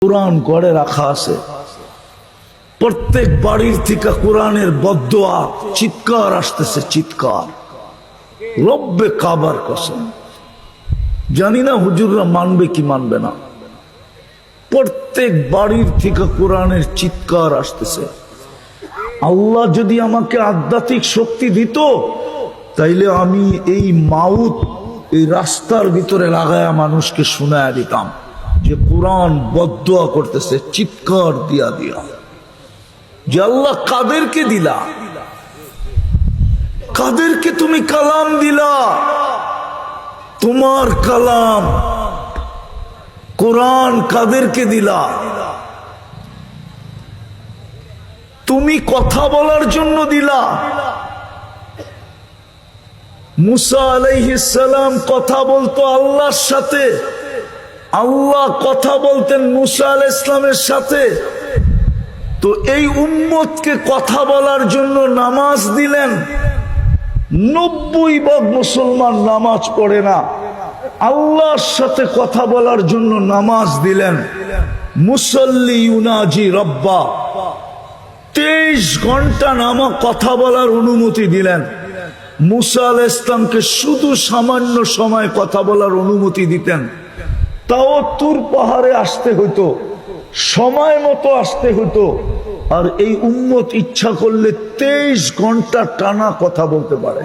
কোরআন গড়ে রাখা আছে, প্রত্যেক বাড়ির থেকে কোরআনের বদদোয়া চিৎকার আসতেছে, চিৎকার। রব্বে কাবার কসম, জানি না হুজুররা মানবে কি মানবে না। প্রত্যেক বাড়ির থেকে কোরআনের চিৎকার আসতেছে। আল্লাহ যদি আমাকে আধ্যাত্মিক শক্তি দিত, তাইলে আমি এই মাউত এই রাস্তার ভিতরে লাগায়া মানুষকে শোনায়া দিতাম যে কোরআন বদদোয়া করতেছে চিৎকার দিয়া দিয়া, যে আল্লাহ কাদেরকে দিলা, কাদেরকে তুমি কালাম দিলা, তোমার কালাম কোরআন কাদেরকে দিলা, তুমি কথা বলার জন্য দিলা। মুসা আলাইহিস সালাম কথা বলতো আল্লাহর সাথে, আল্লাহ কথা বলতেন মুসা আলাইহিস সালামের সাথে। তো এই উম্মতকে কথা বলার জন্য নামাজ দিলেন। 90% মুসলমান নামাজ পড়ে না, আল্লাহর সাথে কথা বলার জন্য নামাজ দিলেন। মুসল্লি ইউনাজি রব্বা, 23 ঘন্টা নামা কথা বলার অনুমতি দিলেন। মুসা আলাইহিস সালামকে শুধু সামান্য সময় কথা বলার অনুমতি দিতেন, তাও তুর পাহাড়ে আসতে হইতো, সময় মতো আসতে হইতো। আর এই উম্মত ইচ্ছা করলে 23 ঘন্টা টানা কথা বলতে পারে।